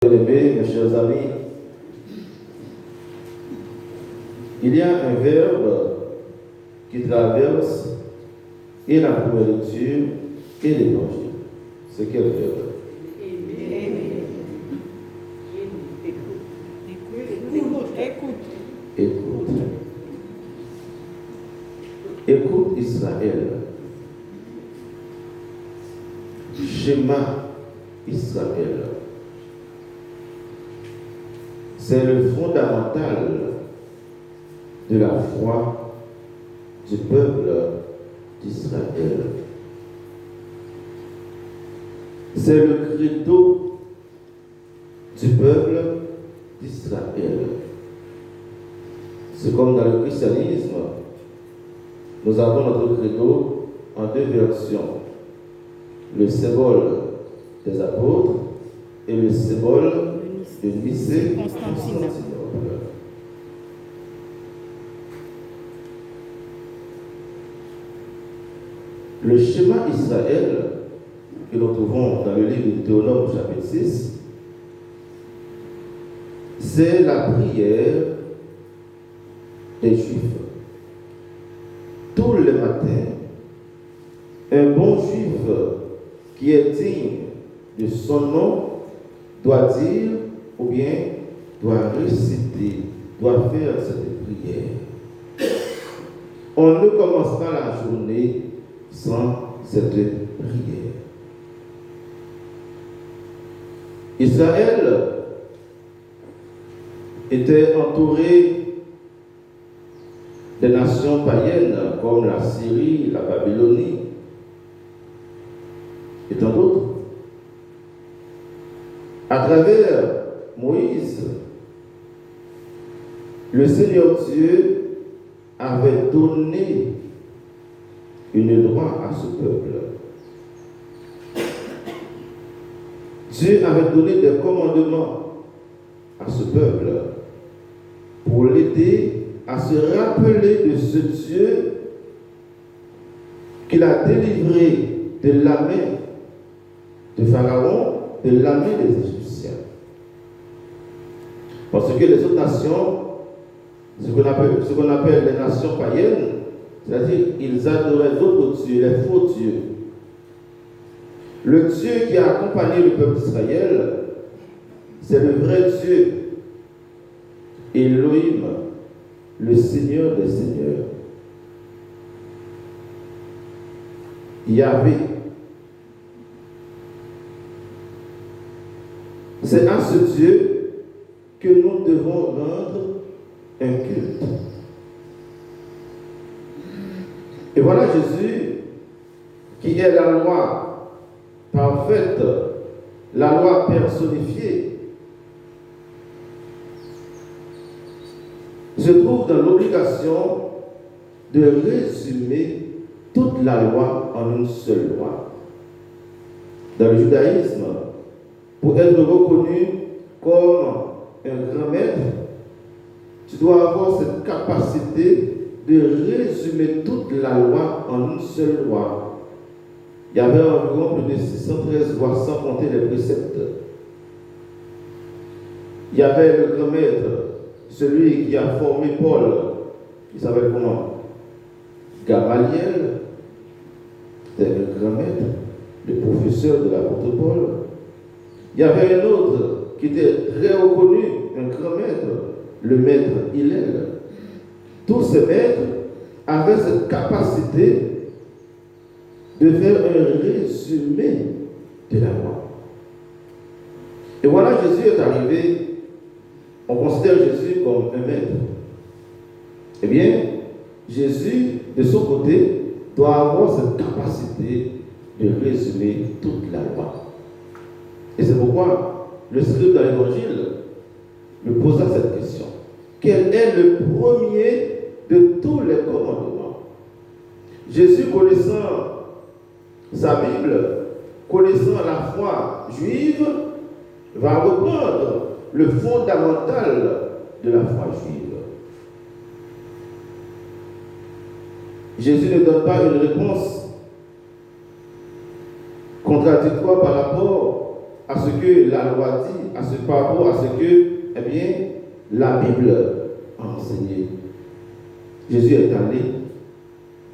Bien-aimés, mes chers amis, il y a un verbe qui traverse et la première lecture et l'évangile. C'est quel verbe? Écoute. Écoute Israël. Schéma Israël. C'est le fondamental de la foi du peuple d'Israël. C'est le credo du peuple d'Israël. C'est comme dans le christianisme, nous avons notre credo en deux versions. Le symbole des apôtres et le symbole de Nicée Constantinople. Le schéma Israël que nous trouvons dans le livre de Deutéronome chapitre 6, c'est la prière des Juifs. Tous les matins, un bon Juif qui est digne de son nom doit dire ou bien doit réciter, doit faire cette prière. On ne commence pas la journée sans cette prière. Israël était entouré des nations païennes comme la Syrie, la Babylonie et tant d'autres. À travers Moïse, le Seigneur Dieu avait donné une loi à ce peuple. Dieu avait donné des commandements à ce peuple pour l'aider à se rappeler de ce Dieu qu'il a délivré de la main de Pharaon, de la main des Égyptiens. Parce que les autres nations, ce qu'on appelle les nations païennes, c'est-à-dire ils adoraient d'autres dieux, les faux dieux. Le Dieu qui a accompagné le peuple d'Israël, c'est le vrai Dieu, Elohim, le Seigneur des Seigneurs. Yahvé. C'est à ce Dieu que nous devons rendre un culte. Et voilà Jésus qui est la loi parfaite, la loi personnifiée, se trouve dans l'obligation de résumer toute la loi en une seule loi. Dans le judaïsme, pour être reconnu comme un grand maître, tu dois avoir cette capacité de résumer toute la loi en une seule loi. Il y avait environ plus de 613 lois sans compter les préceptes. Il y avait le grand maître, celui qui a formé Paul, il s'appelle comment? Gamaliel, c'était le grand maître, le professeur de l'apôtre Paul. Il y avait un autre qui était très reconnu, un grand maître, le maître Hillel. Tous ces maîtres avaient cette capacité de faire un résumé de la loi. Et voilà, Jésus est arrivé, on considère Jésus comme un maître. Eh bien, Jésus, de son côté, doit avoir cette capacité de résumer toute la loi. Et c'est pourquoi le scribe dans l'évangile me posa cette question. Quel est le premier de tous les commandements? Jésus, connaissant sa Bible, connaissant la foi juive, va reprendre le fondamental de la foi juive. Jésus ne donne pas une réponse contradictoire par rapport à ce que la loi dit, par rapport à ce que, eh bien, la Bible a enseigné. Jésus est allé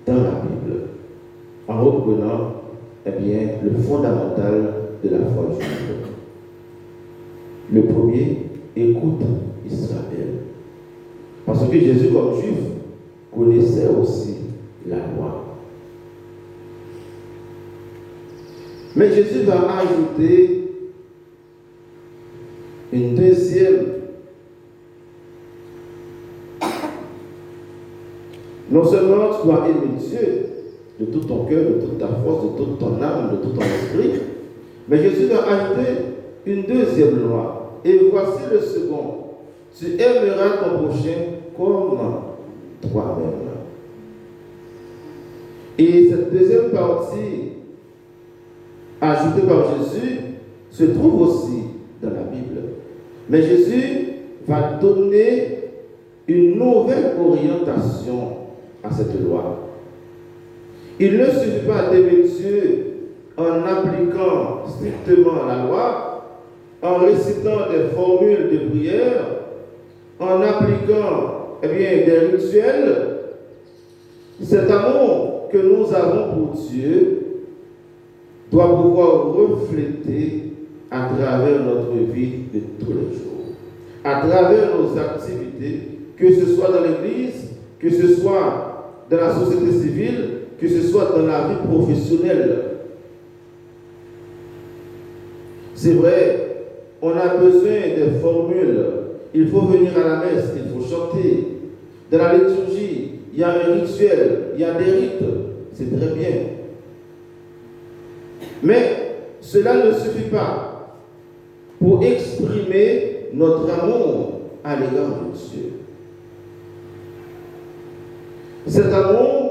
dans la Bible en reprenant, eh bien, le fondamental de la foi juive. Le premier, écoute Israël. Parce que Jésus, comme juif, connaissait aussi la loi. Mais Jésus va ajouter une deuxième. Non seulement tu dois aimer Dieu de tout ton cœur, de toute ta force, de toute ton âme, de tout ton esprit, mais Jésus va ajouter une deuxième loi. Et voici le second. Tu aimeras ton prochain comme toi-même. Et cette deuxième partie ajoutée par Jésus se trouve aussi dans la Bible. Mais Jésus va donner une nouvelle orientation à cette loi. Il ne suffit pas d'aimer Dieu en appliquant strictement la loi, en récitant des formules de prière, en appliquant des rituels. Cet amour que nous avons pour Dieu doit pouvoir refléter à travers notre vie de tous les jours, à travers nos activités, que ce soit dans l'Église, que ce soit dans la société civile, que ce soit dans la vie professionnelle. C'est vrai, on a besoin des formules. Il faut venir à la messe, il faut chanter. Dans la liturgie, il y a un rituel, il y a des rites. C'est très bien. Mais cela ne suffit pas pour exprimer notre amour à l'égard de Dieu. Cet amour,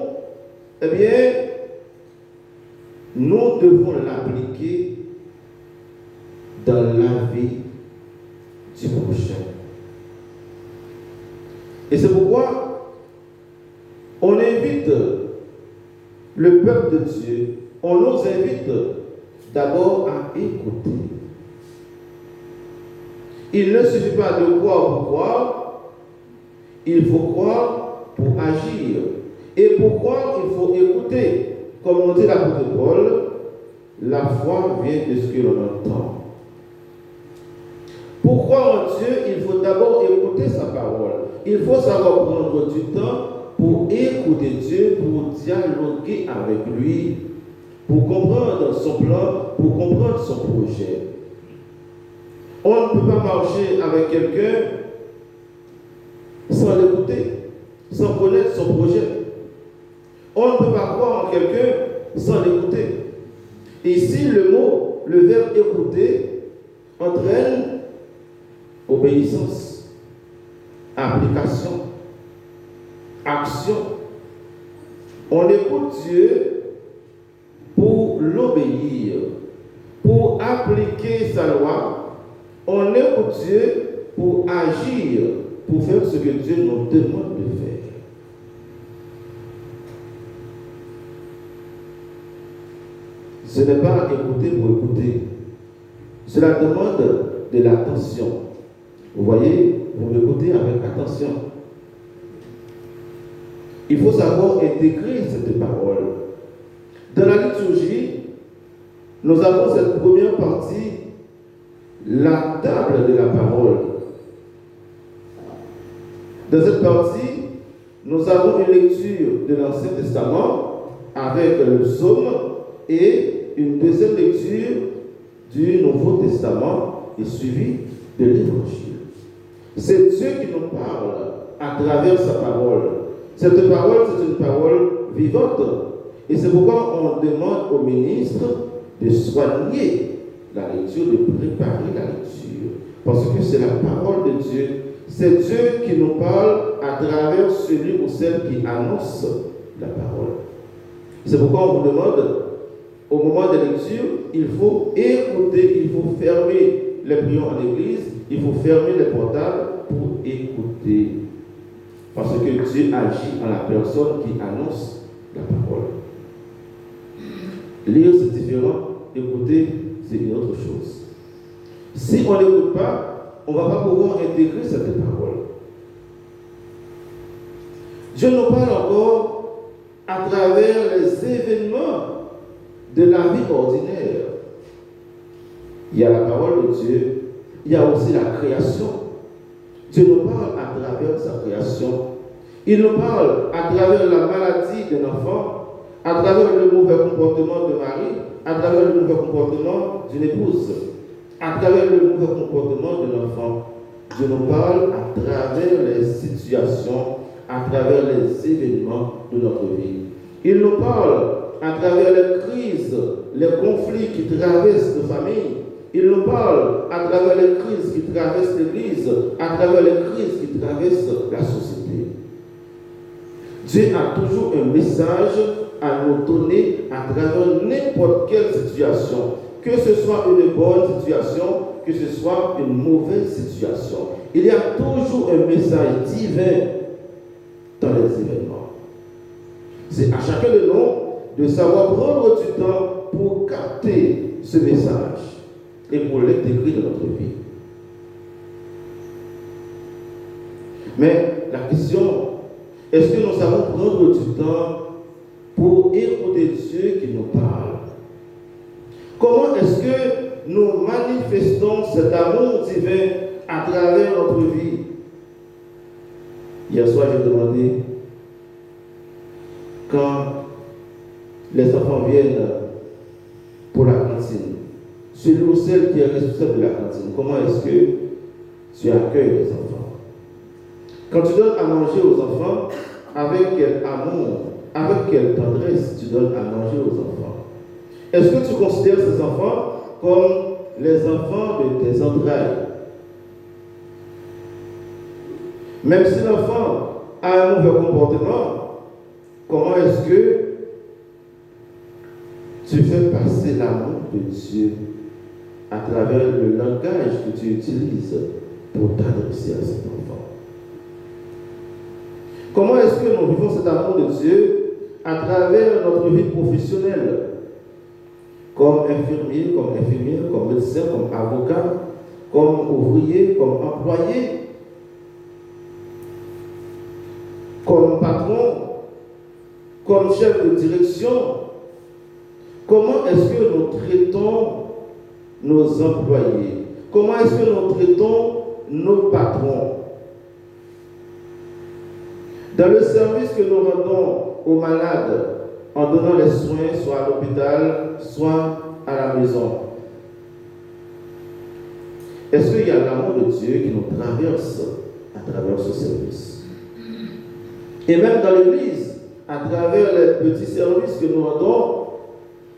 nous devons l'appliquer dans la vie du prochain. Et c'est pourquoi on invite le peuple de Dieu, on nous invite d'abord à écouter. Il ne suffit pas de croire pour croire, il faut croire pour agir. Et pour croire, il faut écouter. Comme nous dit l'apôtre Paul, la foi vient de ce que l'on entend. Pour croire en Dieu, il faut d'abord écouter sa parole. Il faut savoir prendre du temps pour écouter Dieu, pour dialoguer avec lui, pour comprendre son plan, pour comprendre son projet. On ne peut pas marcher avec quelqu'un sans l'écouter, sans connaître son projet. On ne peut pas croire en quelqu'un sans l'écouter. Et ici, le verbe écouter entraîne obéissance, application, action. On écoute Dieu pour l'obéir, pour appliquer sa loi. On écoute Dieu pour agir, pour faire ce que Dieu nous demande de faire. Ce n'est pas écouter pour écouter. Cela demande de l'attention. Vous voyez, vous m'écoutez avec attention. Il faut savoir intégrer cette parole. Dans la liturgie, nous avons cette première partie, la table de la parole. Dans cette partie, nous avons une lecture de l'Ancien Testament avec le psaume et une deuxième lecture du Nouveau Testament et suivie de l'Évangile. C'est Dieu qui nous parle à travers sa parole. Cette parole, c'est une parole vivante. Et c'est pourquoi on demande au ministre de soigner la lecture, de préparer la lecture. Parce que c'est la parole de Dieu. C'est Dieu qui nous parle à travers celui ou celle qui annonce la parole. C'est pourquoi on vous demande, au moment de lecture, il faut écouter, il faut fermer les prions en église, il faut fermer les portables pour écouter. Parce que Dieu agit en la personne qui annonce la parole. Lire, c'est différent. Écouter, c'est une autre chose. Si on n'écoute pas, on ne va pas pouvoir intégrer cette parole. Dieu nous parle encore à travers les événements de la vie ordinaire. Il y a la parole de Dieu, il y a aussi la création. Dieu nous parle à travers sa création. Il nous parle à travers la maladie d'un enfant, à travers le mauvais comportement de mari, à travers le mauvais comportement d'une épouse, à travers le mauvais comportement de l'enfant. Dieu nous parle à travers les situations, à travers les événements de notre vie. Il nous parle à travers les crises, les conflits qui traversent nos familles. Il nous parle à travers les crises qui traversent l'Église, à travers les crises qui traversent la société. Dieu a toujours un message à nous donner à travers n'importe quelle situation, que ce soit une bonne situation, que ce soit une mauvaise situation. Il y a toujours un message divin dans les événements. C'est à chacun de nous de savoir prendre du temps pour capter ce message et pour l'intégrer dans notre vie. Mais la question, est-ce que nous savons prendre du temps pour écouter Dieu qui nous parle? Comment est-ce que nous manifestons cet amour divin à travers notre vie? Hier soir, j'ai demandé, quand les enfants viennent pour la cantine, celui ou celle qui est responsable de la cantine, comment est-ce que tu accueilles les enfants? Quand tu donnes à manger aux enfants, avec quel amour, avec quelle tendresse tu donnes à manger aux enfants? Est-ce que tu considères ces enfants comme les enfants de tes entrailles? Même si l'enfant a un mauvais comportement, comment est-ce que tu fais passer l'amour de Dieu à travers le langage que tu utilises pour t'adresser à cet enfant? Comment est-ce que nous vivons cet amour de Dieu à travers notre vie professionnelle? Comme infirmier, comme infirmière, comme médecin, comme avocat, comme ouvrier, comme employé, comme patron, comme chef de direction. Comment est-ce que nous traitons nos employés? Comment est-ce que nous traitons nos patrons? Dans le service que nous rendons aux malades, en donnant les soins, soit à l'hôpital, soit à la maison, est-ce qu'il y a l'amour de Dieu qui nous traverse à travers ce service? Et même dans l'Église, à travers les petits services que nous rendons,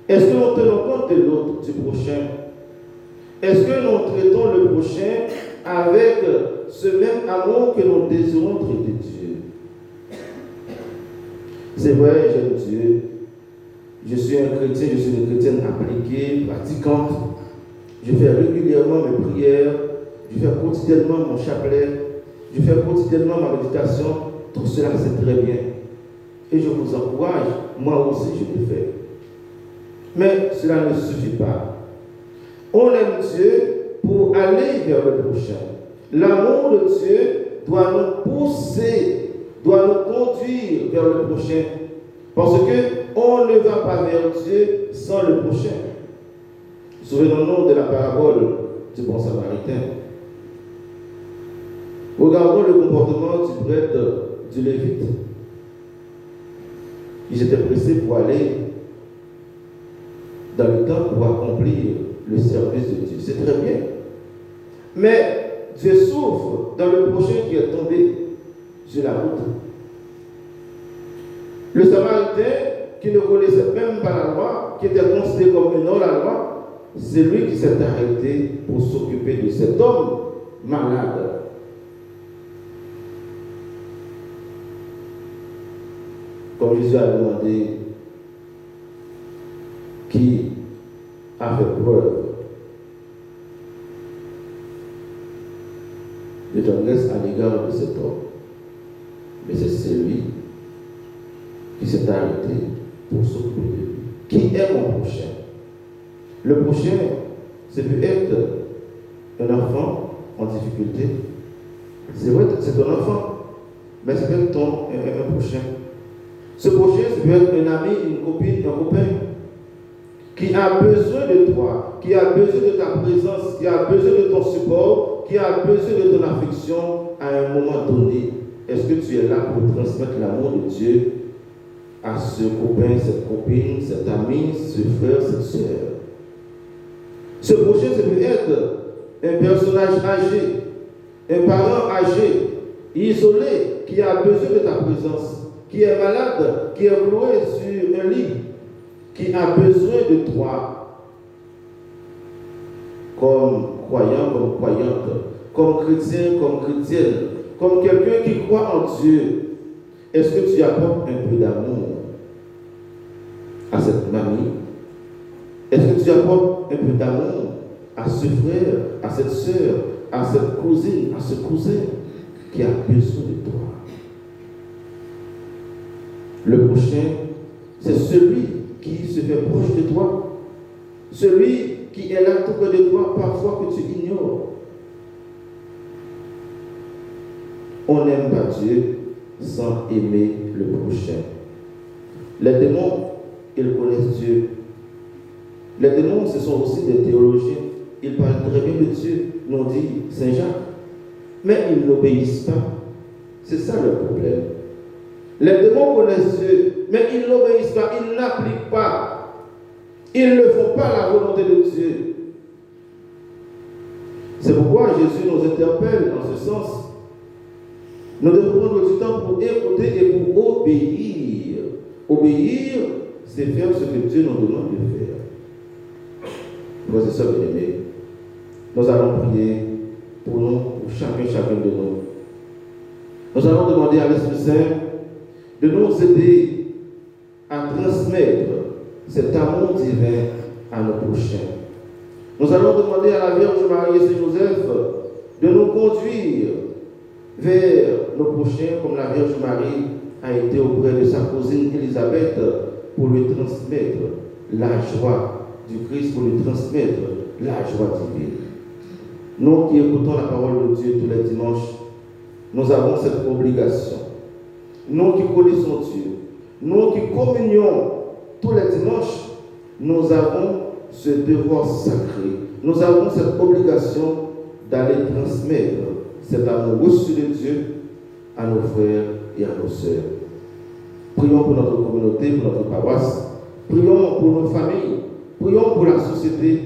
est-ce que nous tenons compte de l'autre, du prochain? Est-ce que nous traitons le prochain avec ce même amour que nous désirons traiter Dieu? C'est vrai, j'aime Dieu. Je suis un chrétien, je suis une chrétienne appliquée, pratiquante. Je fais régulièrement mes prières. Je fais quotidiennement mon chapelet. Je fais quotidiennement ma méditation. Tout cela, c'est très bien. Et je vous encourage, moi aussi, je le fais. Mais cela ne suffit pas. On aime Dieu pour aller vers le prochain. L'amour de Dieu doit nous pousser, doit nous conduire vers le prochain. Parce qu'on ne va pas vers Dieu sans le prochain. Souvenons-nous de la parabole du bon samaritain. Regardons le comportement du prêtre du Lévite. Ils étaient pressés pour aller dans le temps pour accomplir le service de Dieu. C'est très bien. Mais Dieu souffre dans le prochain qui est tombé sur la route. Le Samaritain, qui ne connaissait même pas la loi, qui était considéré comme un hors-la-loi, c'est lui qui s'est arrêté pour s'occuper de cet homme malade. Comme Jésus a demandé, qui a fait preuve de tendresse à l'égard de cet homme. Mais c'est celui qui s'est arrêté pour s'occuper de lui. Qui est mon prochain? Le prochain, c'est peut être un enfant en difficulté, c'est vrai, c'est ton enfant, mais ça peut être un prochain. Ce prochain, ça peut être un ami, une copine, un copain, qui a besoin de toi, qui a besoin de ta présence, qui a besoin de ton support, qui a besoin de ton affection à un moment donné. Est-ce que tu es là pour transmettre l'amour de Dieu à ce copain, cette copine, cet ami, ce frère, cette soeur? Ce prochain, ça peut être un personnage âgé, un parent âgé, isolé, qui a besoin de ta présence, qui est malade, qui est cloué sur un lit, qui a besoin de toi, comme croyant, comme croyante, comme chrétien, comme chrétienne, comme quelqu'un qui croit en Dieu. Est-ce que tu apportes un peu d'amour à cette mamie? Est-ce que tu apportes un peu d'amour à ce frère, à cette soeur, à cette cousine, à ce cousin qui a besoin de toi? Le prochain, c'est celui qui se fait proche de toi, celui qui est là tout près de toi, parfois que tu ignores. On n'aime pas Dieu sans aimer le prochain. Les démons, ils connaissent Dieu. Les démons, ce sont aussi des théologiens. Ils parlent très bien de Dieu, nous dit Saint Jacques. Mais ils n'obéissent pas. C'est ça le problème. Les démons connaissent Dieu, mais ils n'obéissent pas, ils n'appliquent pas. Ils ne font pas la volonté de Dieu. C'est pourquoi Jésus nous interpelle en ce sens. Nous devons prendre du temps pour écouter et pour obéir. Obéir, c'est faire ce que Dieu nous demande de faire. Frères et sœurs bien-aimés, nous allons prier pour nous, pour chacun de nous. Nous allons demander à l'Esprit Saint de nous aider à transmettre cet amour divin à nos prochains. Nous allons demander à la Vierge Marie et Saint Joseph de nous conduire vers nos prochains, comme la Vierge Marie a été auprès de sa cousine Élisabeth pour lui transmettre la joie du Christ, pour lui transmettre la joie divine. Nous qui écoutons la parole de Dieu tous les dimanches, nous avons cette obligation. Nous qui connaissons Dieu, nous qui communions tous les dimanches, nous avons ce devoir sacré. Nous avons cette obligation d'aller transmettre cet amour reçu de Dieu à nos frères et à nos sœurs. Prions pour notre communauté, pour notre paroisse. Prions pour nos familles. Prions pour la société.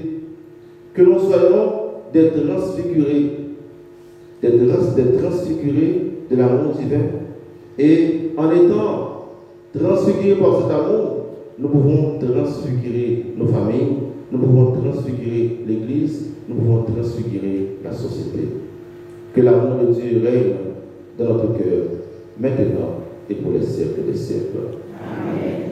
Que nous soyons des transfigurés de l'amour divin. Et en étant transfigurés par cet amour, nous pouvons transfigurer nos familles, nous pouvons transfigurer l'Église, nous pouvons transfigurer la société. Que l'amour de Dieu règne dans notre cœur, maintenant et pour les siècles des siècles. Amen.